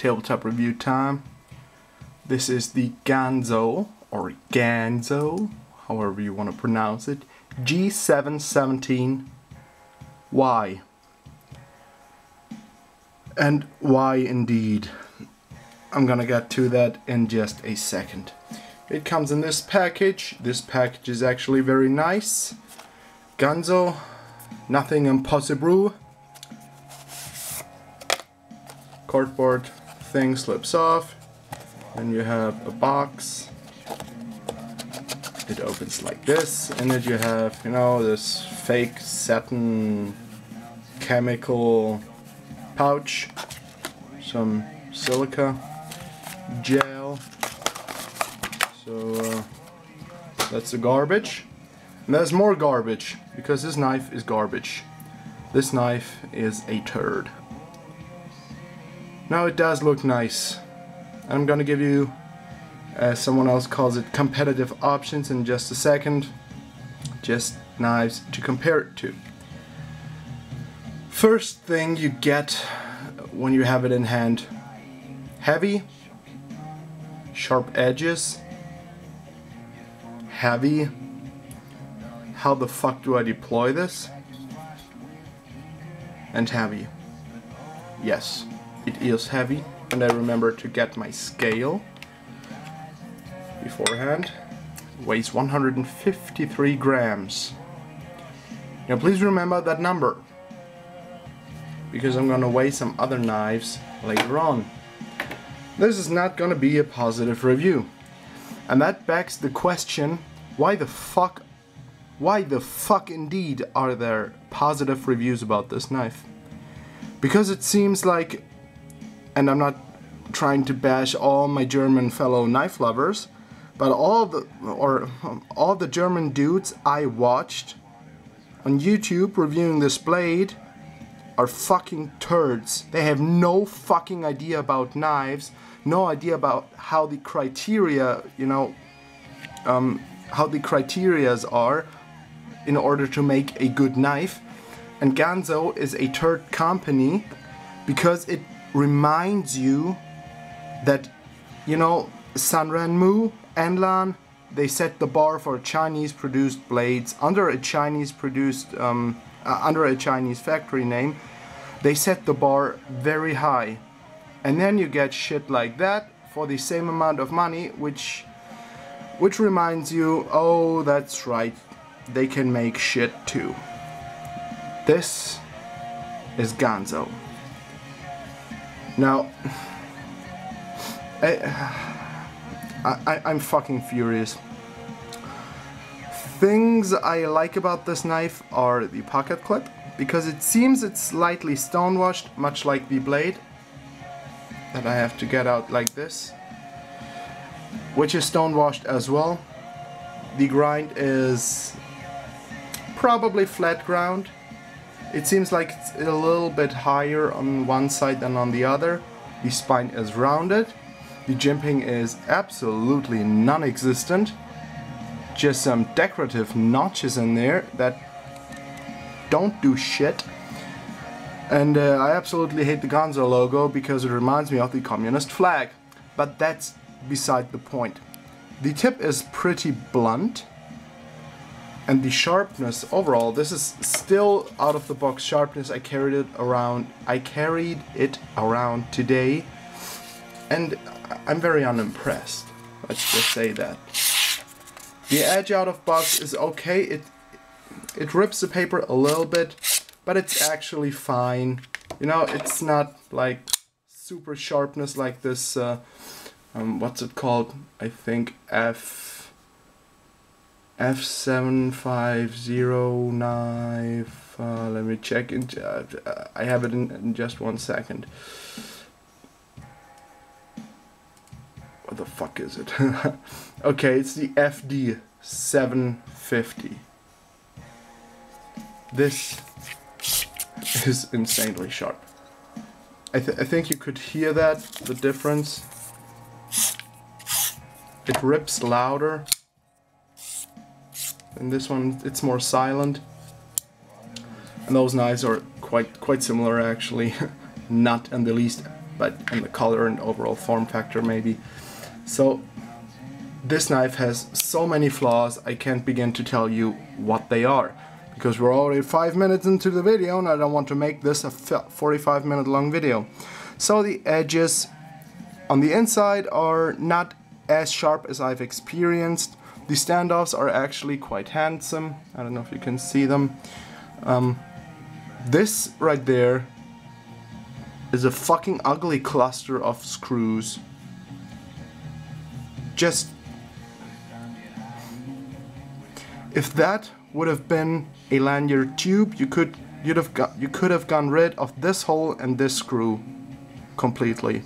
tabletop review time. This is the Ganzo, or Ganzo, however you want to pronounce it, G717. Why? And why indeed? I'm gonna get to that in just a second. It comes in this package. This package is actually very nice. Ganzo, nothing impossible. Cardboard thing slips off. Then you have a box. It opens like this. In it you have, you know, this fake satin chemical pouch. Some silica gel. So that's the garbage. And there's more garbage, because this knife is garbage. This knife is a turd. Now it does look nice. I'm gonna give you, as someone else calls it, competitive options in just a second. Just knives to compare it to. First thing you get when you have it in hand: heavy, sharp edges, heavy. How the fuck do I deploy this? And heavy. Yes, it is heavy, and I remember to get my scale beforehand. It weighs 153 grams. Now please remember that number, because I'm gonna weigh some other knives later on. This is not gonna be a positive review, and that begs the question: why the fuck indeed are there positive reviews about this knife? Because it seems like, and I'm not trying to bash all my German fellow knife lovers, but all the German dudes I watched on YouTube reviewing this blade are fucking turds. They have no fucking idea about knives, no idea about how the criteria, you know, how the criterias are in order to make a good knife. And Ganzo is a turd company because it reminds you that, you know, Sanrenmu, Enlan, they set the bar for Chinese produced blades under a Chinese produced under a Chinese factory name. They set the bar very high, and then you get shit like that for the same amount of money, which reminds you, oh, that's right, they can make shit too. This is Ganzo. Now, I'm fucking furious. Things I like about this knife are the pocket clip, because it seems it's slightly stonewashed, much like the blade that I have to get out like this, which is stonewashed as well. The grind is probably flat ground. It seems like it's a little bit higher on one side than on the other. The spine is rounded. The jimping is absolutely non-existent. Just some decorative notches in there that don't do shit. And I absolutely hate the Ganzo logo because it reminds me of the communist flag. But that's beside the point. The tip is pretty blunt. And the sharpness overall, this is still out of the box sharpness. I carried it around today, and I'm very unimpressed. Let's just say that. The edge out of box is okay. It rips the paper a little bit, but it's actually fine. You know, it's not like super sharpness like this. What's it called? I think F717 knife. Let me check. I have it in just 1 second. What the fuck is it? Okay, it's the FD750. This is insanely sharp. I think you could hear that, the difference. It rips louder. And this one, it's more silent. And those knives are quite similar actually. Not in the least but in the color and overall form factor maybe. So this knife has so many flaws, I can't begin to tell you what they are, because we're already 5 minutes into the video and I don't want to make this a 45-minute long video. So the edges on the inside are not as sharp as I've experienced. The standoffs are actually quite handsome. I don't know if you can see them. This right there is a fucking ugly cluster of screws. Just, if that would have been a lanyard tube, you could have gotten rid of this hole and this screw completely.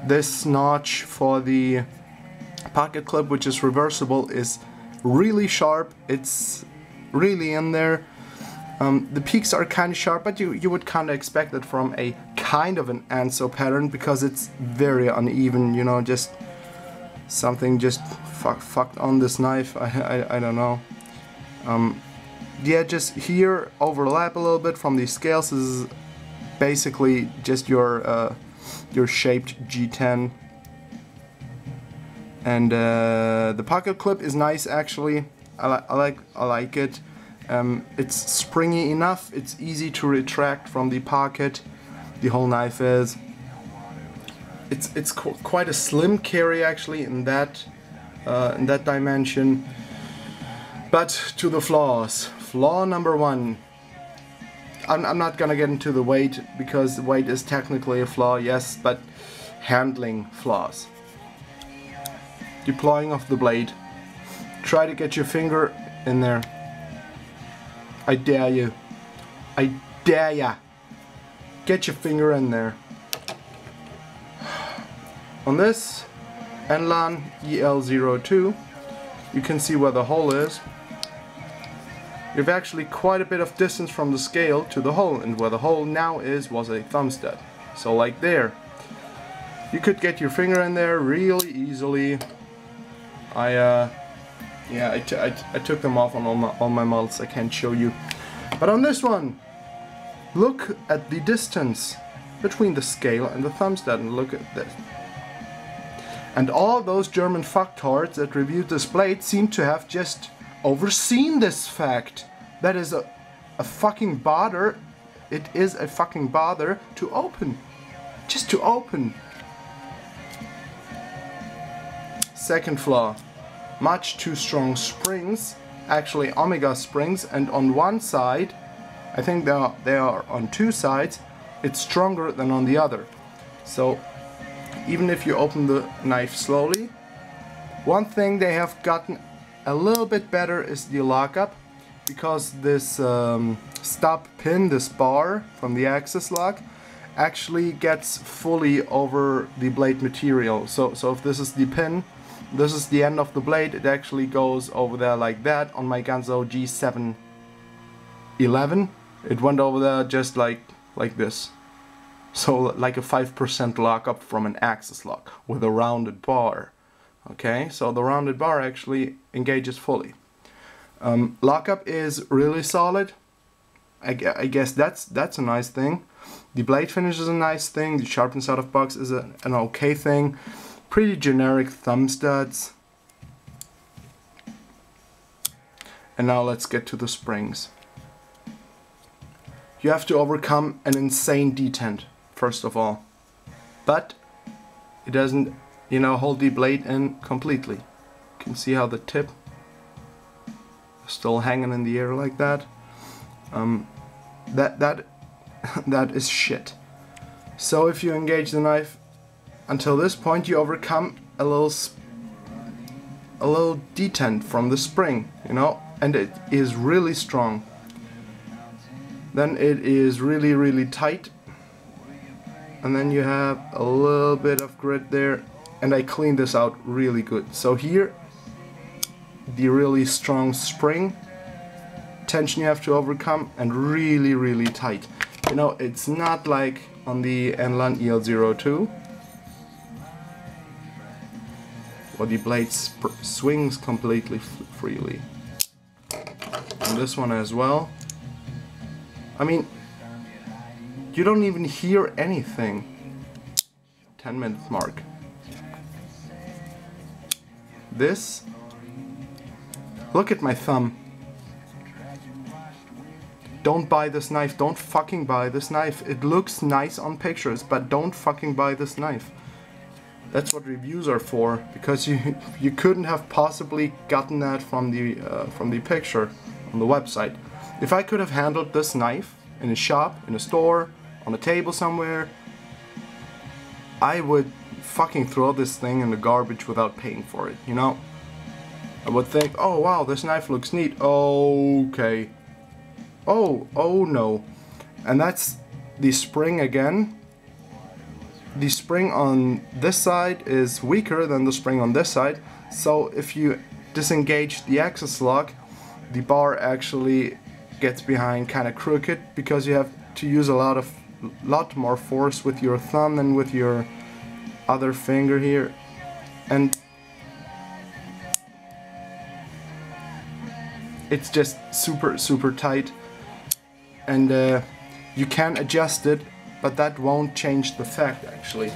This notch for the pocket clip, which is reversible, is really sharp. It's really in there. The peaks are kind of sharp, but you would kind of expect it from a kind of an Ganzo pattern, because it's very uneven, you know, just something just fucked on this knife. I don't know. The edges here overlap a little bit from these scales. This is basically just your shaped G10. And the pocket clip is nice actually. I like it. It's springy enough. It's easy to retract from the pocket. The whole knife is. It's quite a slim carry actually in that dimension. But to the flaws. Flaw number one. I'm not gonna get into the weight, because the weight is technically a flaw, yes, but handling flaws. Deploying of the blade. Try to get your finger in there. I dare you. I dare ya. Get your finger in there. On this Enlan EL02, you can see where the hole is. You have actually quite a bit of distance from the scale to the hole, and where the hole now is was a thumb stud. So like there. You could get your finger in there really easily. I took them off on all my models. I can't show you. But on this one, look at the distance between the scale and the thumb stud, and look at this. And all those German fucktards that reviewed this blade seem to have just overseen this fact. That is a fucking bother. It is a fucking bother to open. Just to open. Second flaw. Much too strong springs. Actually Omega springs, and on one side, I think they are on two sides, it's stronger than on the other. So even if you open the knife slowly, one thing they have gotten a little bit better is the lockup, because this stop pin, this bar from the axis lock, actually gets fully over the blade material. So if this is the pin, this is the end of the blade, it actually goes over there like that. On my Ganzo G717, it went over there just like this. So like a 5% lockup from an axis lock with a rounded bar. Okay, so the rounded bar actually engages fully. Lockup is really solid. I guess that's a nice thing. The blade finish is a nice thing. The sharpness out of box is an okay thing. Pretty generic thumb studs. And now let's get to the springs. You have to overcome an insane detent, first of all. But it doesn't, you know, hold the blade in completely. You can see how the tip is still hanging in the air like that. That is shit. So if you engage the knife until this point, you overcome a little detent from the spring, you know, and it is really strong. Then it is really tight, and then you have a little bit of grit there, and I cleaned this out really good. So here, the really strong spring tension you have to overcome, and really tight. You know, it's not like on the Enlan EL02, where the blade swings completely freely. And this one as well. I mean, You don't even hear anything. 10-minute mark. This, look at my thumb. Don't buy this knife, don't fucking buy this knife. It looks nice on pictures, but don't fucking buy this knife. That's what reviews are for, because you couldn't have possibly gotten that from the picture on the website. If I could have handled this knife in a shop, in a store, on a table somewhere, I would fucking throw this thing in the garbage without paying for it, you know? I would think, oh wow, this knife looks neat. Okay. Oh no. And that's the spring again. The spring on this side is weaker than the spring on this side. So if you disengage the axis lock, the bar actually gets behind kind of crooked, because you have to use a lot more force with your thumb than with your other finger here. And it's just super tight, and you can adjust it, but that won't change the fact. Actually,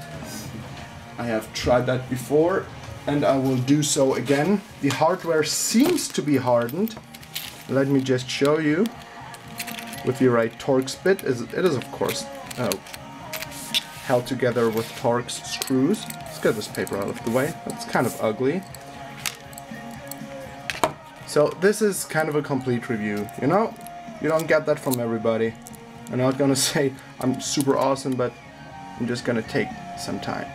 I have tried that before and I will do so again. The hardware seems to be hardened. Let me just show you with the right Torx bit. It is of course held together with Torx screws. Let's get this paper out of the way. That's kind of ugly. So this is kind of a complete review, you know? You don't get that from everybody. I'm not gonna say I'm super awesome, but I'm just gonna take some time.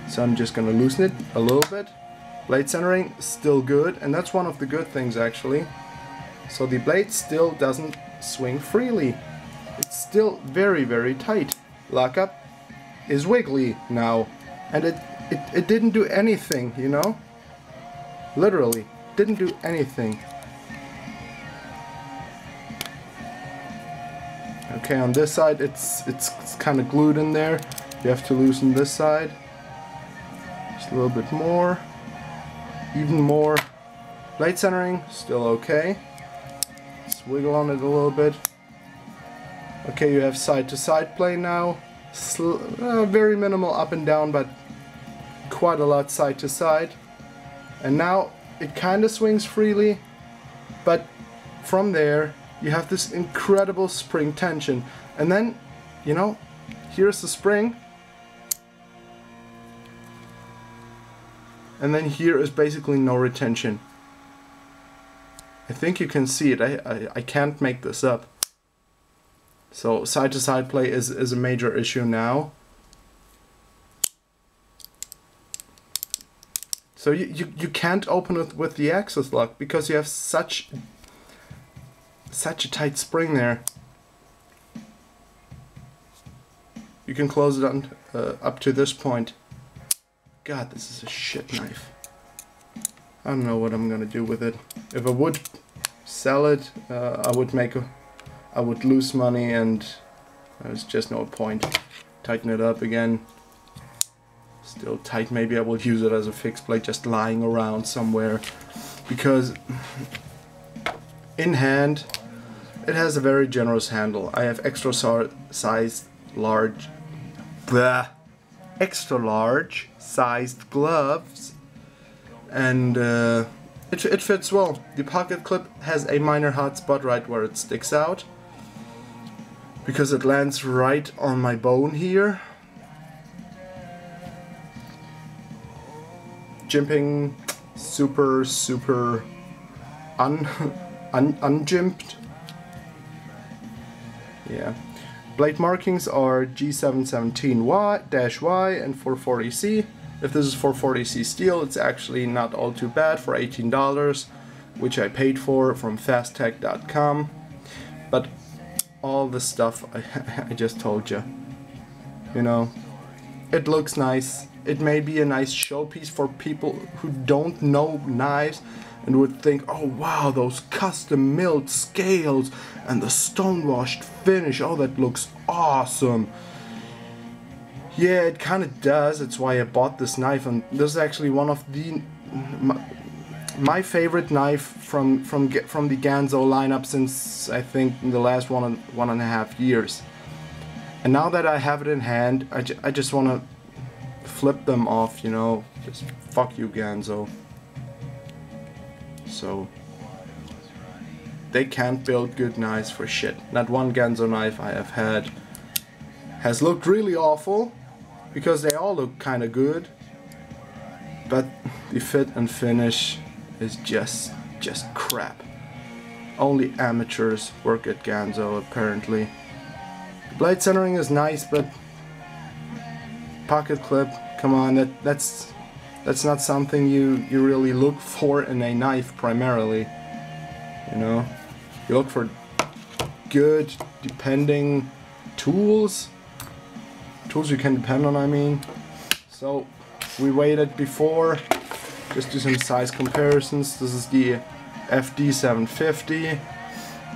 So I'm just gonna loosen it a little bit. Blade centering, still good, and that's one of the good things actually. So the blade still doesn't swing freely. It's still very tight. Lockup is wiggly now, and it didn't do anything, you know? Literally, didn't do anything. Okay, on this side it's kind of glued in there. You have to loosen this side. Just a little bit more. Even more. Blade centering, still okay. Let's wiggle on it a little bit. Okay, you have side to side play now. Very minimal up and down, but quite a lot side to side. And now it kind of swings freely, but from there you have this incredible spring tension. And then, you know, here's the spring, and then here is basically no retention. I think you can see it. I can't make this up. So side to side play is a major issue now. So you can't open it with the axis lock because you have such a tight spring there. You can close it on up to this point. God, this is a shit knife. I don't know what I'm gonna do with it. If I would sell it, I would lose money, and there's just no point. Tighten it up again. Still tight. Maybe I will use it as a fixed blade, just lying around somewhere, because in hand it has a very generous handle. I have extra large sized gloves, and it fits well. The pocket clip has a minor hot spot right where it sticks out, because it lands right on my bone here. Jimping, super unjimped. Yeah. Blade markings are G717-Y and 440C. If this is 440C steel, it's actually not all too bad for $18, which I paid for from fasttech.com. But all the stuff I just told you, you know, it looks nice. It may be a nice showpiece for people who don't know knives and would think, oh wow, those custom milled scales and the stone-washed finish, oh that looks awesome. Yeah, it kind of does. It's why I bought this knife, and this is actually one of my favorite knife from the Ganzo lineup since I think the last one and a half years. And now that I have it in hand, I just want to flip them off, you know, just fuck you, Ganzo. So they can't build good knives for shit. Not one Ganzo knife I have had has looked really awful, because they all look kind of good, but the fit and finish is just crap. Only amateurs work at Ganzo, apparently. The blade centering is nice, but pocket clip, come on, that's not something you really look for in a knife primarily. You know, you look for good, depending tools you can depend on, I mean. So we waited before, just do some size comparisons. This is the FD750.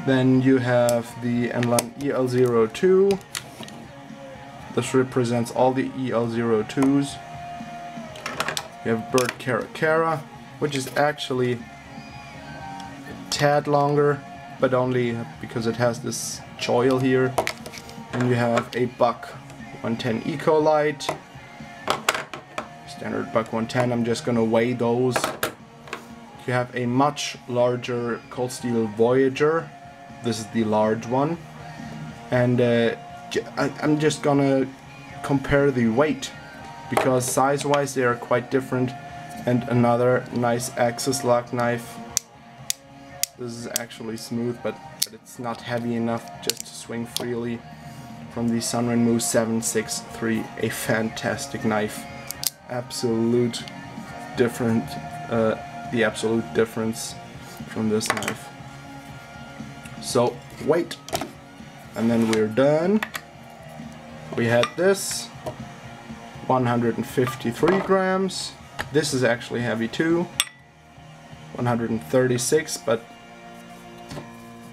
Then you have the Enlan EL02. This represents all the EL02s. You have Bird Cara, which is actually a tad longer, but only because it has this choil here. And you have a Buck 110 Eco Light, standard Buck 110. I'm just gonna weigh those. You have a much larger Cold Steel Voyager. This is the large one, and I'm just gonna compare the weight, because size-wise they are quite different. And another nice axis lock knife. This is actually smooth, but it's not heavy enough just to swing freely. From the Sanrenmu 763, a fantastic knife. Absolute different, the absolute difference from this knife. So wait, and then we're done. We had this 153 grams. This is actually heavy too, 136, but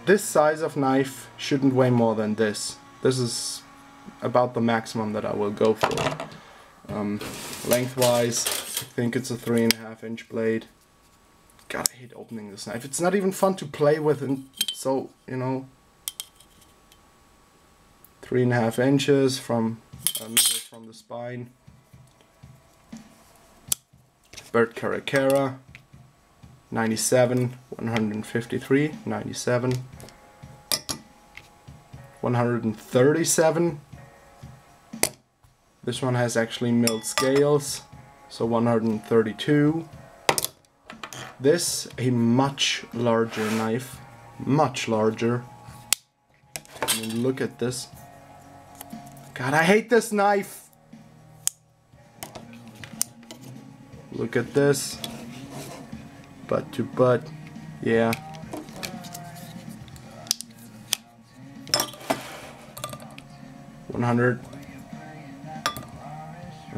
this size of knife shouldn't weigh more than this. This is about the maximum that I will go for. Lengthwise, I think it's a 3.5 inch blade. God, I hate opening this knife. It's not even fun to play with, and so, you know, 3.5 inches from the spine. Bird Cara, 97, 153, 97. 137. This one has actually milled scales, so 132. This, a much larger knife, much larger. I mean, look at this. God, I hate this knife. Look at this. Butt to butt, yeah.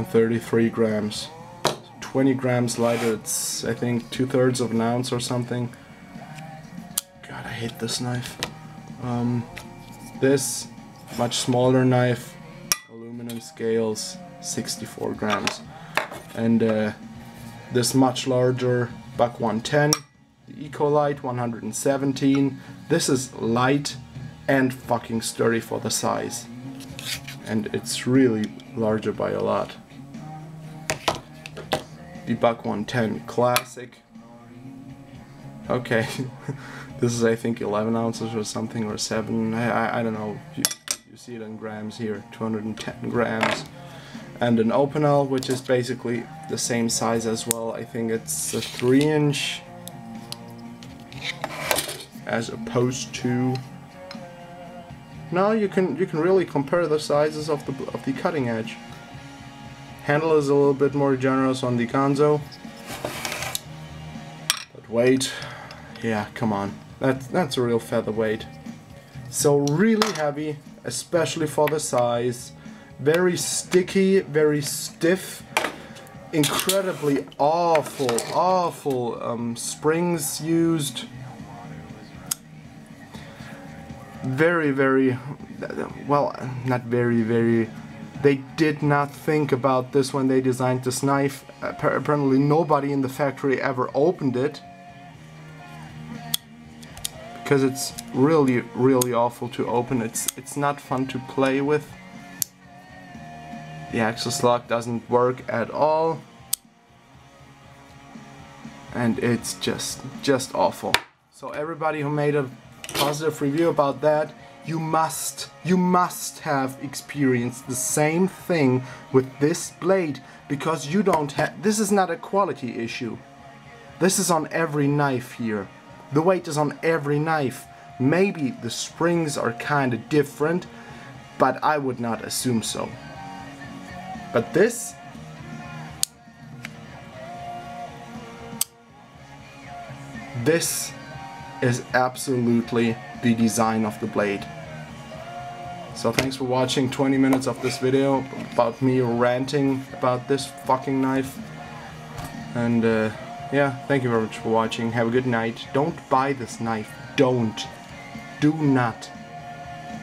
and 33 grams. 20 grams lighter, it's I think 2/3 of an ounce or something. God, I hate this knife. This much smaller knife, aluminum scales, 64 grams. And this much larger Buck 110, the Eco Light, 117. This is light and fucking sturdy for the size. And it's really larger by a lot. The Buck 110 Classic. Okay, this is I think 11 ounces or something, or 7. I don't know. You see it in grams here. 210 grams. And an Opinel, which is basically the same size as well. I think it's a 3-inch, as opposed to. No, you can really compare the sizes of the cutting edge. Handle is a little bit more generous on the Ganzo, but weight, yeah, come on, that's a real featherweight. So really heavy, especially for the size. Very sticky, very stiff, incredibly awful springs used. Very, well, not very, they did not think about this when they designed this knife. Apparently nobody in the factory ever opened it, because it's really awful to open. It's not fun to play with. The axis lock doesn't work at all. And it's just awful. So everybody who made a positive review about that, you must have experienced the same thing with this blade, because you don't have, this is not a quality issue. This is on every knife here. The weight is on every knife. Maybe the springs are kind of different, but I would not assume so. But this is absolutely the design of the blade. So thanks for watching 20 minutes of this video about me ranting about this fucking knife. And yeah, thank you very much for watching. Have a good night. Don't buy this knife. Do not.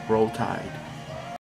Roll Tide.